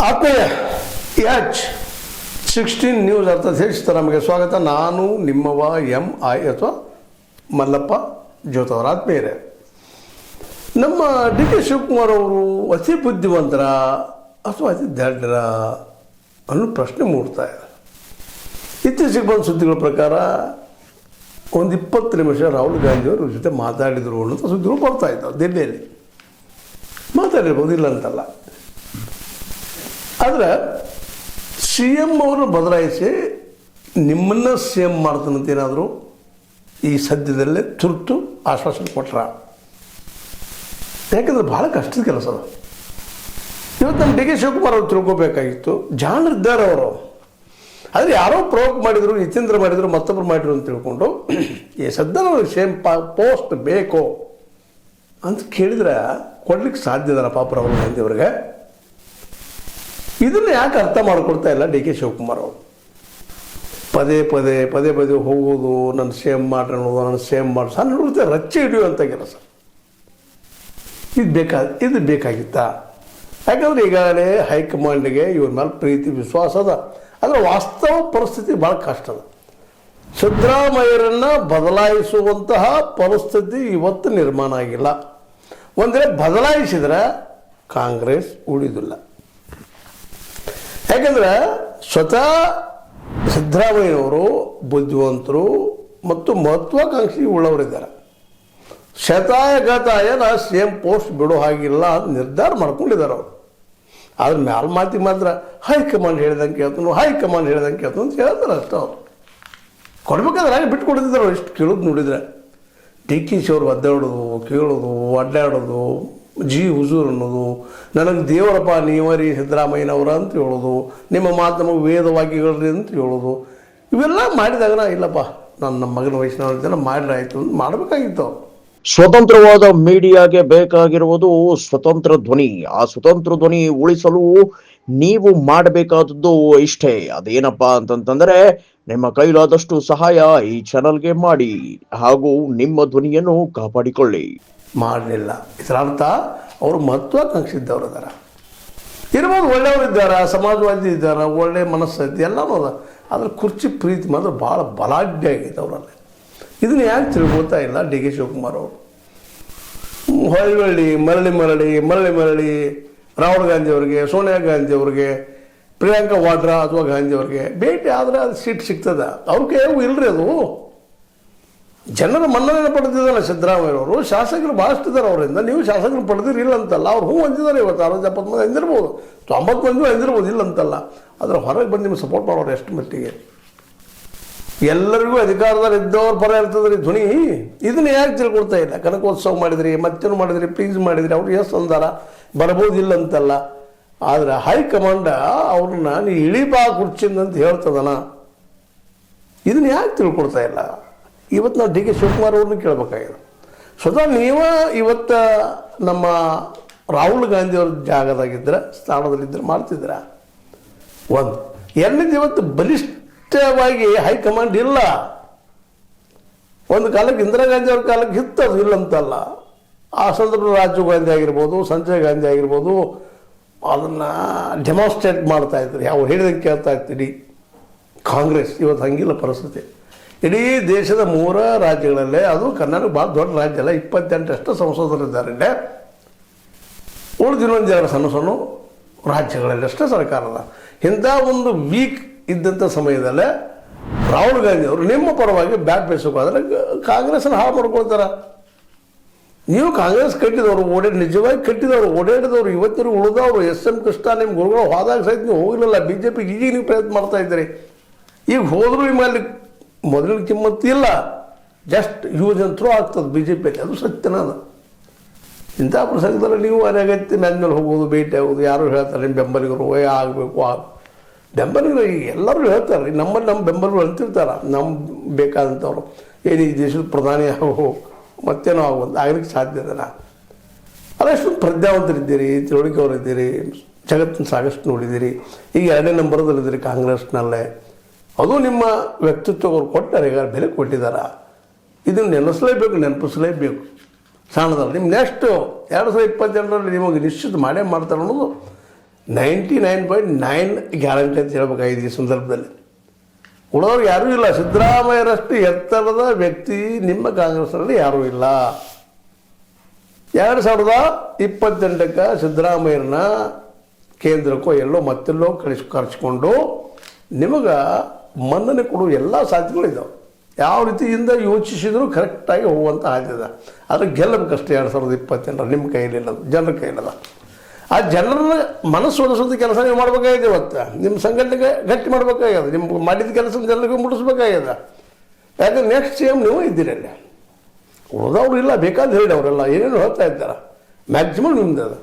ಆತ್ಮೀಯ H16 news ಅರ್ಥ ಸೇರಿಸ್ತಾರೆ ನಮಗೆ ಸ್ವಾಗತ. ನಾನು ನಿಮ್ಮವ MI ಅಥವಾ ಮಲ್ಲಪ್ಪ ಜೋತವರ. ಆತ್ಮೀಯರೇ, ನಮ್ಮ DK ಶಿವಕುಮಾರ್ ಅವರು ಅತಿ ಬುದ್ಧಿವಂತರ ಅಥವಾ ಅತಿ ದಡ್ಡರ ಅನ್ನೋ ಪ್ರಶ್ನೆ ಮೂಡ್ತಾ ಇದೆ. ಇತ್ತೀಚೆಗೆ ಬಂದ ಸುದ್ದಿಗಳ ಪ್ರಕಾರ ಒಂದು 20 ನಿಮಿಷ ರಾಹುಲ್ ಗಾಂಧಿಯವರು ಜೊತೆ ಮಾತಾಡಿದರು ಅನ್ನೋಂಥ ಸುದ್ದಿಗಳು ಬರ್ತಾ ಇದ್ದಾವೆ. ದಿಲ್ಲಿಯಲ್ಲಿ ಮಾತಾಡಿರ್ಬೋದು, ಇಲ್ಲ ಅಂತಲ್ಲ. ಆದರೆ CM ಅವರು ಬದಲಾಯಿಸಿ ನಿಮ್ಮನ್ನು CM ಮಾಡ್ತಾನಂತ ಏನಾದರೂ ಈ ಸದ್ಯದಲ್ಲೇ ತುರ್ತು ಆಶ್ವಾಸನೆ ಕೊಟ್ರ? ಯಾಕಂದರೆ ಭಾಳ ಕಷ್ಟದ ಕೆಲಸ ಅದು. ಇವತ್ತು ನಮ್ಮ DK ಶಿವಕುಮಾರ್ ಅವರು ತಿಳ್ಕೊಬೇಕಾಗಿತ್ತು. ಜಾಣರಿದ್ದಾರೆ ಅವರು. ಆದರೆ ಯಾರೋ ಪ್ರವೋಕ್ ಮಾಡಿದರು, ನಿತೀಂದ್ರ ಮಾಡಿದರು, ಮತ್ತೊಬ್ಬರು ಮಾಡಿದ್ರು ಅಂತ ತಿಳ್ಕೊಂಡು ಈ ಸದ್ಯ ನಾವು CM ಪೋಸ್ಟ್ ಬೇಕು ಅಂತ ಕೇಳಿದ್ರೆ ಕೊಡ್ಲಿಕ್ಕೆ ಸಾಧ್ಯ ಇದಲ್ಲ ಪಾಪ ರಾಹುಲ್ ಗಾಂಧಿ ಅವ್ರಿಗೆ. ಇದನ್ನು ಯಾಕೆ ಅರ್ಥ ಮಾಡ್ಕೊಳ್ತಾ ಇಲ್ಲ DK ಶಿವಕುಮಾರ್ ಅವರು? ಪದೇ ಪದೇ ಹೋಗೋದು, ನನ್ನ CM ಮಾಡ್ರಿ ಅನ್ನೋದು, ನನ್ನ CM ಮಾಡಿ ಸಣ್ಣ ಹುಡುಗ ರಚ್ಚೆ ಹಿಡಿಯುವಂಥ ಕೆಲಸ. ಇದು ಬೇಕಾಗಿತ್ತಾ? ಯಾಕಂದರೆ ಈಗಾಗಲೇ ಹೈಕಮಾಂಡ್ಗೆ ಇವ್ರ ಮೇಲೆ ಪ್ರೀತಿ ವಿಶ್ವಾಸ ಅದ. ಆದರೆ ವಾಸ್ತವ ಪರಿಸ್ಥಿತಿ ಭಾಳ ಕಷ್ಟ ಅದ. ಸಿದ್ದರಾಮಯ್ಯರನ್ನು ಬದಲಾಯಿಸುವಂತಹ ಪರಿಸ್ಥಿತಿ ಇವತ್ತು ನಿರ್ಮಾಣ ಆಗಿಲ್ಲ. ಒಂದರೆ ಬದಲಾಯಿಸಿದರೆ ಕಾಂಗ್ರೆಸ್ ಉಳಿದಿಲ್ಲ. ಯಾಕೆಂದರೆ ಸ್ವತಃ ಸಿದ್ದರಾಮಯ್ಯವರು ಬುದ್ಧಿವಂತರು ಮತ್ತು ಮಹತ್ವಾಕಾಂಕ್ಷಿ ಉಳ್ಳವರಿದ್ದಾರೆ. ಶತಾಯಗತಾಯ ನಾ CM ಪೋಸ್ಟ್ ಬಿಡೋ ಹಾಗಿಲ್ಲ ಅಂತ ನಿರ್ಧಾರ ಮಾಡ್ಕೊಂಡಿದ್ದಾರೆ ಅವರು. ಆದ್ರೆ ಮ್ಯಾಲ ಮಾತಿಗೆ ಮಾತ್ರ ಹೈಕಮಾಂಡ್ ಹೇಳ್ದಂಗೆ ಕೇಳ್ತಾನು ಅಂತ ಹೇಳ್ತಾರೆ ಅಷ್ಟೇ. ಅವರು ಕೊಡ್ಬೇಕಾದ್ರೆ ಹಾಗೆ ಬಿಟ್ಟು ಕೊಡ್ತಿದ್ದಾರೆ ಅವ್ರು. ಇಷ್ಟು ಕೇಳೋದು ನೋಡಿದರೆ DK ಅವರು ಒದ್ದಾಡೋದು, ಕೇಳೋದು, ಅಡ್ಡಾಡೋದು, ಹುಜೂರ್ ಅನ್ನೋದು, ನನಗೆ ದೇವರಪ್ಪ ನೀವರಿ ಸಿದ್ದರಾಮಯ್ಯನವರ ಅಂತ ಹೇಳೋದು, ನಿಮ್ಮ ಮಾತು ನಮಗೆ ವೇದವಾಕ್ಯಗಳ್ರಿ ಅಂತ ಹೇಳೋದು, ಇವೆಲ್ಲ ಮಾಡಿದಾಗ ಇಲ್ಲಪ್ಪ ನಮ್ಮ ಮಗನ ವಯಸ್ಸಿನ ಮಾಡಿದ್ರೆ ಆಯಿತು ಅಂತ ಮಾಡಬೇಕಾಗಿತ್ತು. ಸ್ವತಂತ್ರವಾದ ಮೀಡಿಯಾಗೆ ಬೇಕಾಗಿರುವುದು ಸ್ವತಂತ್ರ ಧ್ವನಿ. ಆ ಸ್ವತಂತ್ರ ಧ್ವನಿ ಉಳಿಸಲು ನೀವು ಮಾಡಬೇಕಾದದ್ದು ಇಷ್ಟೇ. ಅದೇನಪ್ಪಾ ಅಂತಂತಂದ್ರೆ ನಿಮ್ಮ ಕೈಲಾದಷ್ಟು ಸಹಾಯ ಈ ಚಾನಲ್ಗೆ ಮಾಡಿ ಹಾಗೂ ನಿಮ್ಮ ಧ್ವನಿಯನ್ನು ಕಾಪಾಡಿಕೊಳ್ಳಿ. ಮಾಡಲಿಲ್ಲ. ಇದರ ಅರ್ಥ ಅವರು ಮಹತ್ವಾಕಾಂಕ್ಷಿ ಇದ್ದವರು ಅದಾರ, ಇರ್ಬೋದು, ಒಳ್ಳೆಯವರು ಇದ್ದಾರೆ, ಸಮಾಜವಾದಿ ಇದ್ದಾರೆ, ಒಳ್ಳೆಯ ಮನಸ್ಸೈತಿ, ಎಲ್ಲನೂ ಅದ. ಆದರೆ ಕುರ್ಚಿ ಪ್ರೀತಿ ಮಾತ್ರ ಭಾಳ ಬಲಾಢ್ಯ ಆಗೈತೆ ಅವರಲ್ಲಿ. ಇದನ್ನು ಯಾಕೆ ತಿಳ್ಕೊಳ್ತಾ ಇಲ್ಲ DK ಶಿವಕುಮಾರ್ ಅವರು? ಹೊಳ್ಳಿ ಮರಳಿ ರಾಹುಲ್ ಗಾಂಧಿ ಅವರಿಗೆ, ಸೋನಿಯಾ ಗಾಂಧಿ ಅವರಿಗೆ, ಪ್ರಿಯಾಂಕಾ ವಾಡ್ರಾ ಅಥವಾ ಗಾಂಧಿ ಅವರಿಗೆ ಭೇಟಿ ಆದರೆ ಅದು ಸೀಟ್ ಸಿಗ್ತದೆ. ಅವ್ರಿಗೆ ಇಲ್ಲರಿ. ಅದು ಜನರ ಮನ್ನಣೆ ಪಡೆದಿದ್ದಲ್ಲ ಸಿದ್ದರಾಮಯ್ಯವರು. ಶಾಸಕರು ಭಾಳಷ್ಟು ಇದ್ದಾರೆ ಅವರಿಂದ. ನೀವು ಶಾಸಕರು ಪಡೆದಿರಿ ಇಲ್ಲ ಅಂತಲ್ಲ. ಅವ್ರು ಹೊಂದಿದ್ದಾರೆ. ಇವತ್ತು 60-70 ಮಂದಿ ಅಂದಿರ್ಬೋದು, 90 ಮಂದಿ ಅಂದಿರ್ಬೋದು, ಇಲ್ಲ ಅಂತಲ್ಲ. ಆದರೆ ಹೊರಗೆ ಬಂದು ನಿಮ್ಗೆ ಸಪೋರ್ಟ್ ಮಾಡೋರು ಎಷ್ಟು ಮಟ್ಟಿಗೆ? ಎಲ್ಲರಿಗೂ ಅಧಿಕಾರದಲ್ಲಿ ಇದ್ದವ್ರ ಪರ ಇರ್ತದ್ರಿ ಧ್ವನಿ. ಇದನ್ನ ಯಾಕೆ ತಿಳ್ಕೊಳ್ತಾ ಇಲ್ಲ? ಕನಕೋತ್ಸವ ಮಾಡಿದ್ರಿ, ಮತ್ತೇನು ಮಾಡಿದ್ರಿ, ಪ್ಲೀಸ್ ಮಾಡಿದ್ರಿ, ಅವ್ರು ಎಷ್ಟು ಅಂದಾರ, ಬರ್ಬೋದಿಲ್ಲ ಅಂತಲ್ಲ. ಆದರೆ ಹೈಕಮಾಂಡ ಅವ್ರನ್ನ ನೀ ಇಳಿಬಾ ಕುರ್ಚಿಂದ ಅಂತ ಹೇಳ್ತದನ. ಇದನ್ನ ಯಾಕೆ ತಿಳ್ಕೊಳ್ತಾ ಇಲ್ಲ? ಇವತ್ತು ನಾವು DK ಶಿವಕುಮಾರ್ ಅವ್ರನ್ನ ಕೇಳಬೇಕಾಗಿದೆ. ಸ್ವತಃ ನೀವು ಇವತ್ತು ನಮ್ಮ ರಾಹುಲ್ ಗಾಂಧಿ ಅವ್ರ ಜಾಗದಾಗಿದ್ದರೆ, ಸ್ಥಾನದಲ್ಲಿದ್ದರೆ ಮಾಡ್ತಿದ್ದೀರ. ಒಂದು ಎರಡನೇದು, ಇವತ್ತು ಬಲಿಷ್ಠವಾಗಿ ಹೈಕಮಾಂಡ್ ಇಲ್ಲ. ಒಂದು ಕಾಲಕ್ಕೆ ಇಂದಿರಾ ಗಾಂಧಿ ಅವ್ರ ಕಾಲಕ್ಕೆ ಹಿತ್ತದು, ಇಲ್ಲ ಅಂತಲ್ಲ. ಆ ಸಂದರ್ಭದಲ್ಲಿ ರಾಜೀವ್ ಗಾಂಧಿ ಆಗಿರ್ಬೋದು, ಸಂಜಯ್ ಗಾಂಧಿ ಆಗಿರ್ಬೋದು, ಅದನ್ನು ಡೆಮಾನ್ಸ್ಟ್ರೇಟ್ ಮಾಡ್ತಾ ಇದ್ರು. ಅವ್ರು ಹೇಳಿದಂಗೆ ಕೇಳ್ತಾ ಇರ್ತೀರಿ. ಕಾಂಗ್ರೆಸ್ ಇವತ್ತು ಹಂಗಿಲ್ಲ ಪರಿಸ್ಥಿತಿ. ಇಡೀ ದೇಶದ 3 ರಾಜ್ಯಗಳಲ್ಲೇ, ಅದು ಕರ್ನಾಟಕ ಭಾಳ ದೊಡ್ಡ ರಾಜ್ಯ ಅಲ್ಲ, 28 ಸಂಸದರಿದ್ದಾರೆ. ಉಳಿದಿನೊಂದು 2 ಸಣ್ಣ ರಾಜ್ಯಗಳಲ್ಲಿ ಅಷ್ಟೇ ಸರ್ಕಾರ ಅದ. ಇಂಥ ಒಂದು ವೀಕ್ ಇದ್ದಂಥ ಸಮಯದಲ್ಲೇ ರಾಹುಲ್ ಗಾಂಧಿ ಅವರು ನಿಮ್ಮ ಪರವಾಗಿ ಬ್ಯಾಟ್ ಬೇಯಿಸೋಕಾದ್ರೆ ಕಾಂಗ್ರೆಸ್ನ ಹಾಳು ಮಾಡ್ಕೊಳ್ತಾರೆ. ನೀವು ಕಾಂಗ್ರೆಸ್ ಕಟ್ಟಿದವರು, ನಿಜವಾಗಿ ಕಟ್ಟಿದವರು, ಓಡಾಡಿದವರು, ಇವತ್ತಿನ ಉಳಿದವರು, SM ಕೃಷ್ಣ ನಿಮ್ಮ ಗುರುಗಳು ಹೋದಾಗ ಸಹಿತ ನೀವು ಹೋಗಲಿಲ್ಲ. BJPಗೆ ಈಗ ನೀವು ಪ್ರಯತ್ನ ಮಾಡ್ತಾ ಇದ್ದೀರಿ. ಈಗ ಹೋದರೂ ನಿಮ್ಮಲ್ಲಿ ಮೊದಲಿನ ಕಿಮ್ಮತ್ತು ಇಲ್ಲ. ಜಸ್ಟ್ ಯೂಸ್ ಆ್ಯಂಡ್ ಥ್ರೋ ಆಗ್ತದೆ BJPಯಲ್ಲಿ. ಅದು ಸತ್ಯನ ಅದ. ಇಂಥ ಪ್ರಸಂಗದಲ್ಲಿ ನೀವು ಅನಗತ್ಯ ಮೇಲೆ ಹೋಗೋದು, ಭೇಟಿ ಆಗೋದು, ಯಾರು ಹೇಳ್ತಾರೆ ನಿಮ್ಮ ಬೆಂಬಲಿಗರು ಆಗಬೇಕು ಬೆಂಬಲಿಗರು ಎಲ್ಲರೂ ಹೇಳ್ತಾರೆ. ನಮ್ಮಲ್ಲಿ ನಮ್ಮ ಬೆಂಬಲಿಗರು ಅಂತಿರ್ತಾರೆ, ನಮ್ಮ ಬೇಕಾದಂಥವ್ರು ಏನು ಈ ದೇಶದ ಪ್ರಧಾನಿ ಆಗೋ ಮತ್ತೇನೋ ಆಗೋದು ಆಗಲಿಕ್ಕೆ ಸಾಧ್ಯ ಇದೆನಾ? ಅದಷ್ಟು ಪ್ರಜ್ಞಾವಂತರಿದ್ದೀರಿ, ತಿಳುವಳಿಕೆಯವರಿದ್ದೀರಿ, ಜಗತ್ತಿನ ಸಾಕಷ್ಟು ನೋಡಿದ್ದೀರಿ. ಈಗ 2ನೇ ನಂಬರದಲ್ಲಿದ್ದೀರಿ ಕಾಂಗ್ರೆಸ್ನಲ್ಲೇ. ಅದು ನಿಮ್ಮ ವ್ಯಕ್ತಿತ್ವಗಳು ಕೊಟ್ಟರೆ, ಈಗ ಬೆಲೆ ಕೊಟ್ಟಿದ್ದಾರೆ. ಇದನ್ನು ನೆನಪಿಸಲೇಬೇಕು. ಸಣ್ಣದಲ್ಲ. ನಿಮ್ಮ ನೆಕ್ಸ್ಟು 2022ರಲ್ಲಿ ನಿಮಗೆ ನಿಶ್ಚಿತ ಮಾಡೇ ಮಾಡ್ತಾರೆ ಅನ್ನೋದು 99.9 ಗ್ಯಾರಂಟಿ ಅಂತ ಹೇಳ್ಬೇಕಾಗಿದೆ ಈ ಸಂದರ್ಭದಲ್ಲಿ. ಉಳಿದವ್ರು ಯಾರೂ ಇಲ್ಲ. ಸಿದ್ದರಾಮಯ್ಯರಷ್ಟು ಎತ್ತರದ ವ್ಯಕ್ತಿ ನಿಮ್ಮ ಕಾಂಗ್ರೆಸ್ನಲ್ಲಿ ಯಾರೂ ಇಲ್ಲ. 2028ಕ್ಕೆ ಸಿದ್ದರಾಮಯ್ಯರನ್ನ ಕೇಂದ್ರಕ್ಕೋ ಎಲ್ಲೋ ಮತ್ತೆಲ್ಲೋ ಕರೆಸ್ಕೊಂಡು ನಿಮಗೆ ಮನ್ನಣೆ ಕೊಡುವ ಎಲ್ಲ ಸಾಧ್ಯತೆಗಳಿದ್ದಾವೆ. ಯಾವ ರೀತಿಯಿಂದ ಯೋಚಿಸಿದರೂ ಕರೆಕ್ಟಾಗಿ ಹೋಗುವಂಥ ಆಗಿದೆ. ಆದರೆ ಗೆಲ್ಲಬೇಕಷ್ಟೇ 2028 ನಿಮ್ಮ ಕೈಲಿಲ್ಲ, ಜನರ ಕೈಲಿಲ್ಲ. ಆ ಜನರ ಮನಸ್ಸು ಒಲಿಸೋದು ಕೆಲಸ ನೀವು ಮಾಡಬೇಕಾಗಿದೆ. ಇವತ್ತು ನಿಮ್ಮ ಸಂಘಟನೆಗೆ ಗಟ್ಟಿ ಮಾಡಬೇಕಾಗ್ಯದ. ನಿಮ್ಮ ಮಾಡಿದ ಕೆಲಸ ಜನರಿಗೆ ಮುಟ್ಟಿಸ್ಬೇಕಾಗ್ಯದ. ಯಾಕಂದ್ರೆ ನೆಕ್ಸ್ಟ್ CM ನೀವು ಇದ್ದೀರಿ ಅಲ್ಲಿ. ಉಳಿದವ್ರು ಇಲ್ಲ, ಬೇಕಾದ ಹೇಳಿ ಅವರೆಲ್ಲ ಏನೇನು ಹೇಳ್ತಾ ಇದ್ದಾರೆ. ಮ್ಯಾಕ್ಸಿಮಮ್ ನಿಮ್ದು ಅದು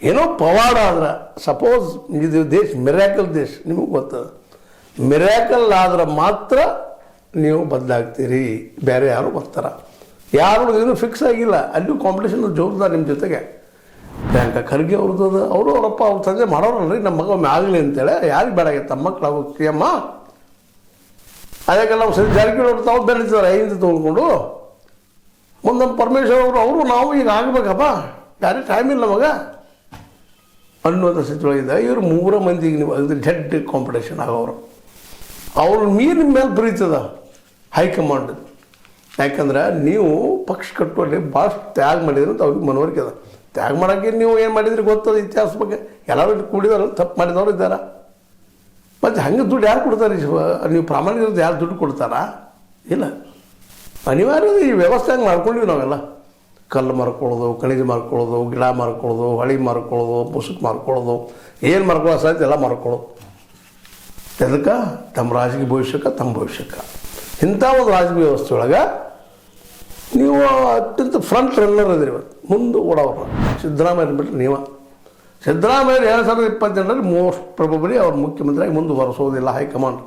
ಏನೋ ಪವಾಡ ಆದ್ರೆ, ಸಪೋಸ್ ಇದು ದೇಶ ಮಿರಾಕಲ್ ದೇಶ, ನಿಮಗೆ ಗೊತ್ತದ. ಮಿರಾಕಲ್ ಆದ್ರೆ ಮಾತ್ರ ನೀವು ಬದಲಾಗ್ತೀರಿ, ಬೇರೆ ಯಾರು ಬರ್ತಾರೆ. ಯಾರು ಇನ್ನೂ ಫಿಕ್ಸ್ ಆಗಿಲ್ಲ. ಅಲ್ಲೂ ಕಾಂಪಿಟೇಷನ್ ಜೋರ್ದಾರ ನಿಮ್ಮ ಜೊತೆಗೆ. ಪ್ರಿಯಾಂಕ ಖರ್ಗೆ ಅವ್ರದ್ದು ಅವರು ಅವರಪ್ಪ ಅವ್ರ ತಂದೆ ಮಾಡೋರಲ್ರಿ, ನಮ್ಮ ಮಗ ಒಮ್ಮೆ ಆಗಲಿ ಅಂತೇಳಿ. ಯಾರಿಗೆ ಬೇಡ ಆಗೈತೆ ತಮ್ಮ ಮಕ್ಕಳು ಅಮ್ಮ. ಅದಕ್ಕೆಲ್ಲ ನಾವು ಸರಿ ಜಾರಕಿಹೊಳಿ ತಾವು ಬೆಳೀತಿದ್ದಾರೆ ಐದು ತೊಗೊಂಡ್ಕೊಂಡು. ಮುಂದೆ ಪರಮೇಶ್ವರ್ ಅವರು ನಾವು ಈಗ ಆಗಬೇಕಪ್ಪ, ಯಾರೇ ಟೈಮ್ ಇಲ್ಲ ಮಗ ಅನ್ನುವಂಥ ಸ್ಥಿತಿಯೊಳಗಿದೆ. ಇವರು 3 ಮಂದಿಗೆ ನೀವು ಅದು ಡೆಡ್ ಕಾಂಪಿಟೇಷನ್ ಆಗೋರು. ಅವ್ರ ನಿಮ್ಮ ಮೇಲೆ ಪ್ರೀತಿದ ಹೈಕಮಾಂಡ್. ಯಾಕಂದ್ರೆ ನೀವು ಪಕ್ಷ ಕಟ್ಟುವಲ್ಲಿ ಭಾಳ ತ್ಯಾಗ ಮಾಡಿದ್ರೆ ಅಂತ ಅವ್ರಿಗೆ ಮನವರಿಕೆ ಅದ. ತ್ಯಾಗ ಮಾಡೋಕ್ಕೆ ನೀವು ಏನು ಮಾಡಿದ್ರಿ ಗೊತ್ತದ ಇತಿಹಾಸ ಬಗ್ಗೆ. ಎಲ್ಲರೂ ಕೂಡಿದಾರ, ತಪ್ಪು ಮಾಡಿದವರು ಇದ್ದಾರೆ. ಮತ್ತು ಹಂಗೆ ದುಡ್ಡು ಯಾರು ಕೊಡ್ತಾರೆ? ನೀವು ಪ್ರಾಮಾಣಿಕತೆ ಯಾರು ದುಡ್ಡು ಕೊಡ್ತಾರಾ? ಇಲ್ಲ. ಅನಿವಾರ್ಯ ಈ ವ್ಯವಸ್ಥೆ ಹಂಗೆ ಮಾಡ್ಕೊಂಡಿವಿ ನಾವೆಲ್ಲ. ಕಲ್ಲು ಮಾರ್ಕೊಳ್ಳೋದು, ಖನಿಜ ಮಾರ್ಕೊಳ್ಳೋದು, ಗಿಡ ಮಾರ್ಕೊಳ್ಳೋದು, ಹೊಳಿ ಮಾರ್ಕೊಳ್ಳೋದು, ಮುಸುಕು ಮಾರ್ಕೊಳ್ಳೋದು, ಏನು ಮಾರ್ಕೊಳ್ಳೋ ಸಾಧ್ಯ ಎಲ್ಲ ಮಾರ್ಕೊಳ್ಳೋದು. ಅದಕ್ಕೆ ತಮ್ಮ ರಾಜಕೀಯ ಭವಿಷ್ಯಕ್ಕೆ, ತಮ್ಮ ಭವಿಷ್ಯಕ್ಕೆ ಇಂಥ ಒಂದು ರಾಜಕೀಯ ವ್ಯವಸ್ಥೆ ಒಳಗೆ ನೀವು ಅತ್ಯಂತ ಫ್ರಂಟ್ ರನ್ನರ್ ಅದಿರಿ. ಇವತ್ತು ಮುಂದೆ ಓಡೋರು ಸಿದ್ದರಾಮಯ್ಯ ಬಿಟ್ಟರೆ ನೀವು. ಸಿದ್ದರಾಮಯ್ಯ 2028 ಮೋಸ್ಟ್ ಪ್ರೊಬಬಲಿ ಅವ್ರು ಮುಖ್ಯಮಂತ್ರಿಯಾಗಿ ಮುಂದುವರೆಸೋದಿಲ್ಲ. ಹೈಕಮಾಂಡ್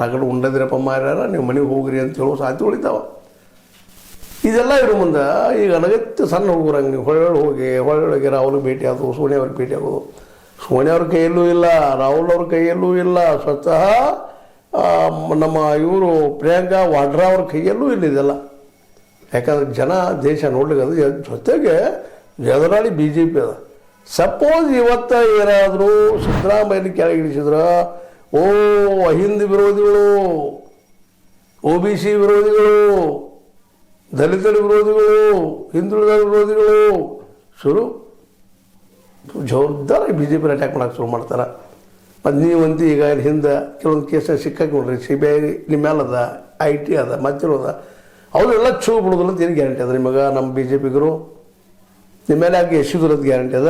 ರಗಡು ಉಂಡದಿರಪ್ಪ ಮಾರ್ಯಾರ, ನೀವು ಮನೆಗೆ ಹೋಗ್ರಿ ಅಂತ ಹೇಳೋ ಸಾಧ್ಯತೆ ಉಳಿತಾವ. ಇದೆಲ್ಲ ಇರೋ ಮುಂದೆ ಈಗ ಅನಗತ್ಯ ಸಣ್ಣ ಹುಡುಗರಂಗೆ ನೀವು ಹೊಳ್ಳೊಳಗೆ ರಾಹುಲ್ ಭೇಟಿ ಆಗೋದು, ಸೋನಿಯಾ ಅವ್ರಿಗೆ ಭೇಟಿ ಆಗೋದು. ಸೋನಿಯಾ ಅವ್ರ ಕೈಯಲ್ಲೂ ಇಲ್ಲ, ರಾಹುಲ್ ಅವ್ರ ಕೈಯಲ್ಲೂ ಇಲ್ಲ, ಸ್ವತಃ ನಮ್ಮ ಇವರು ಪ್ರಿಯಾಂಕಾ ವಾಡ್ರಾ ಅವ್ರ ಕೈಯಲ್ಲೂ ಇಲ್ಲ ಇದೆಲ್ಲ. ಯಾಕಂದ್ರೆ ಜನ ದೇಶ ನೋಡ್ಲಿಕ್ಕೆ ಅದು ಜೊತೆಗೆ ಎದುರಾಳಿ BJP ಅದ. ಸಪೋಸ್ ಇವತ್ತು ಏನಾದರೂ ಸಿದ್ದರಾಮಯ್ಯನ ಕೆಳಗಿಳಿಸಿದ್ರೆ ಹಿಂದ್ ವಿರೋಧಿಗಳು, OBC ವಿರೋಧಿಗಳು, ದಲಿತರ ವಿರೋಧಿಗಳು, ಹಿಂದುಳಿದ ವಿರೋಧಿಗಳು ಶುರು ಜೋರ್ದಾರ BJP ಅಟ್ಯಾಕ್ ಮಾಡೋಕೆ ಶುರು ಮಾಡ್ತಾರೆ. ಮತ್ತು ನೀವಂತೂ ಈಗ ಹಿಂದೆ ಕೆಲವೊಂದು ಕೇಸ ಸಿಕ್ಕಾಕಿ ನೋಡ್ರಿ. CBI ನಿಮ್ಮ ಮೇಲೆ ಅದ, IT ಅದ, ಮತ್ತಿರೋದ. ಅವರೆಲ್ಲ ಚೂ ಬಿಡೋದಿಲ್ಲ ಅಂತ ಏನು ಗ್ಯಾರಂಟಿ ಅದ ನಿಮಗೆ? ನಮ್ಮ BJPಗರು ನಿಮ್ಮ ಮೇಲೆ ಯಾಕೆ ಎಸಿದಿರೋದು ಗ್ಯಾರಂಟಿ ಅದ?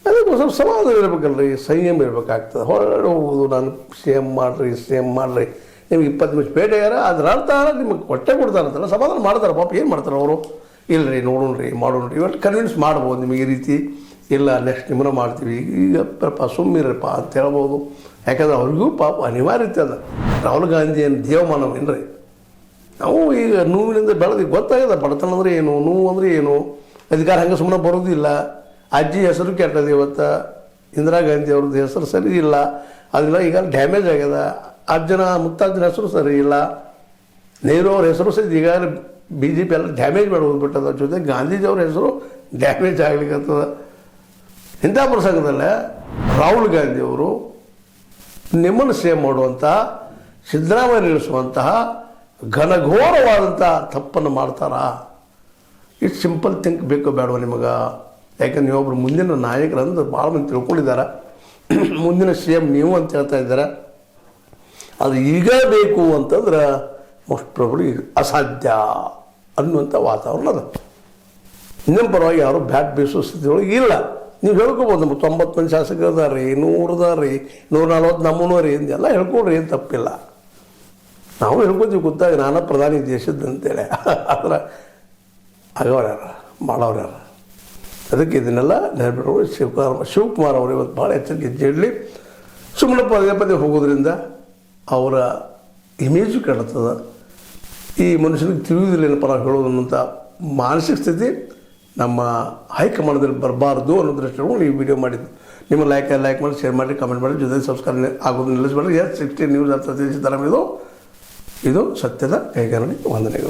ಅದಕ್ಕೆ ಸ್ವಲ್ಪ ಸಮಾಧಾನ ಇರಬೇಕಲ್ರಿ, ಸಂಯಮ ಇರಬೇಕಾಗ್ತದೆ. ಹೊರಗಡೆ ಹೋಗೋದು ನಾನು CM ಮಾಡಿರಿ ನಿಮ್ಗೆ 20 ನಿಮಿಷ ಭೇಟಿ ಆಗ್ಯಾರ, ಅದ್ರ ಅರ್ಥ ನಿಮಗೆ ಕೊಟ್ಟೆ ಕೊಡ್ತಾರಂತಲ್ಲ, ಸಮಾಧಾನ ಮಾಡ್ತಾರೆ. ಪಾಪ ಏನು ಮಾಡ್ತಾರೆ ಅವರು? ಇಲ್ಲರಿ ನೋಡೋಣ್ರಿ ಮಾಡೋಣ್ರಿ ಇವತ್ತು ಕನ್ವಿನ್ಸ್ ಮಾಡ್ಬೋದು ನಿಮಗೆ ಈ ರೀತಿ. ಇಲ್ಲ ನೆಕ್ಸ್ಟ್ ನಿಮ್ಮನ್ನ ಮಾಡ್ತೀವಿ, ಈಗ ಸುಮ್ಮಿರಪ್ಪ ಅಂತ ಹೇಳ್ಬೋದು. ಯಾಕಂದ್ರೆ ಅವ್ರಿಗೂ ಪಾಪ ಅನಿವಾರ್ಯತೆ ಅದ. ರಾಹುಲ್ ಗಾಂಧಿ ಏನು ದೇವಮಾನವೇನ್ರಿ? ನಾವು ಈಗ ನೋವಿನಿಂದ ಬೆಳೆದು ಗೊತ್ತಾಗಿದೆ ಬಡತನ ಅಂದರೆ ಏನು, ನೋವು ಅಂದರೆ ಏನು. ಅಧಿಕಾರ ಹಂಗೆ ಸುಮ್ಮನೆ ಬರೋದಿಲ್ಲ. ಅಜ್ಜಿ ಹೆಸರು ಕೆಟ್ಟದ. ಇವತ್ತು ಇಂದಿರಾ ಗಾಂಧಿ ಅವ್ರದ್ದು ಹೆಸರು ಸರಿ ಇಲ್ಲ, ಅದೆಲ್ಲ ಈಗ ಡ್ಯಾಮೇಜ್ ಆಗ್ಯದ. ಅಜ್ಜನ ಮುತ್ತಾಜ್ಜನ ಹೆಸರು ಸರಿ ಇಲ್ಲ. ನೆಹರು ಅವ್ರ ಹೆಸರು ಸರಿ ಈಗಾಗಲೇ BJP ಎಲ್ಲ ಡ್ಯಾಮೇಜ್ ಮಾಡಿ ಹೋಗ್ಬಿಟ್ಟದ. ಜೊತೆಗೆ ಗಾಂಧೀಜಿಯವ್ರ ಹೆಸರು ಡ್ಯಾಮೇಜ್ ಆಗ್ಲಿಕ್ಕತ್ತದ. ಇಂಥ ಪ್ರಸಂಗದಲ್ಲೇ ರಾಹುಲ್ ಗಾಂಧಿಯವರು ನಿಮ್ಮನ್ನು ಸೇವ್ ಮಾಡುವಂಥ, ಸಿದ್ದರಾಮಯ್ಯ ನಿಲ್ಲಿಸುವಂತಹ ಘನಘೋರವಾದಂಥ ತಪ್ಪನ್ನು ಮಾಡ್ತಾರಾ? ಇಷ್ಟು ಸಿಂಪಲ್ ಥಿಂಕ್ ಬೇಕೋ ಬೇಡವ ನಿಮಗೆ? ಯಾಕಂದ್ರೆ ನೀವೊಬ್ಬರು ಮುಂದಿನ ನಾಯಕರಂದು ಭಾಳ ಮಂದಿ ತಿಳ್ಕೊಂಡಿದ್ದಾರೆ. ಮುಂದಿನ CM ನೀವು ಅಂತ ಹೇಳ್ತಾ ಇದ್ದಾರೆ. ಅದು ಈಗ ಬೇಕು ಅಂತಂದ್ರೆ ಮೋಸ್ಟ್ ಪ್ರಾಬಬ್ಲಿ ಅಸಾಧ್ಯ ಅನ್ನುವಂಥ ವಾತಾವರಣ ಅದ. ನಿಮ್ಮ ಪರವಾಗಿ ಯಾರು ಬ್ಯಾಟ್ ಬೀಸೋ ಸ್ಥಿತಿಯೊಳಗೆ ಇಲ್ಲ. ನೀವು ಹೇಳ್ಕೊಬೋದು, 90 ಮಂದಿ ಶಾಸಕರು ಅದಾರಿ, 100 ಅದಾರಿ, 140 ನಮ್ಮನೂ ರೀ ಎಲ್ಲ ಹೇಳ್ಕೊಡ್ರಿ, ಏನು ತಪ್ಪಿಲ್ಲ. ನಾವು ಹೇಳ್ಕೊತೀವಿ ಗೊತ್ತಾಗಿ ನಾನಾ ಪ್ರಧಾನಿ ದೇಶದ್ದು ಅಂತೇಳಿ. ಆದ್ರೆ ಆಗೋರು ಯಾರು, ಮಾಡೋರು ಯಾರು? ಅದಕ್ಕೆ ಇದನ್ನೆಲ್ಲ ನೆನಪಿಟ್ಟು ಶಿವಕುಮಾರ್ ಅವರು ಇವತ್ತು ಭಾಳ ಎಚ್ಚರಿಕೆ ಇಡಲಿ. ಸುಮ್ಮನೆ ಪದೇ ಹೋಗೋದ್ರಿಂದ ಅವರ ಇಮೇಜು ಕೆಡುತ್ತದೆ. ಈ ಮನುಷ್ಯನಿಗೆ ತಿಳಿಯುವುದಿಲ್ಲ ಏನಪ್ಪ ನಾವು ಹೇಳೋದನ್ನಂಥ ಮಾನಸಿಕ ಸ್ಥಿತಿ ನಮ್ಮ ಹೈಕಮಾಂಡದಲ್ಲಿ ಬರಬಾರ್ದು ಅನ್ನೋ ದೃಷ್ಟಿಯಲ್ಲಿ ಈ ವಿಡಿಯೋ ಮಾಡಿದ್ದು. ನಿಮ್ಮ ಲೈಕ್ ಮಾಡಿ, ಶೇರ್ ಮಾಡಿ, ಕಮೆಂಟ್ ಮಾಡಿ, ಜೊತೆಗೆ ಸಬ್ಸ್ಕ್ರೈಬ್ ಆಗೋದು ನಿಲ್ಲಿಸಬೇಡಿ. S16 ನ್ಯೂಸ್ ಅಂತ ತಿಳಿಸಿದ್ದಾರೆ. ಇದು ಸತ್ಯದ ಕೈಗಾರಣಿಗೆ ವಂದನೆಗಳು.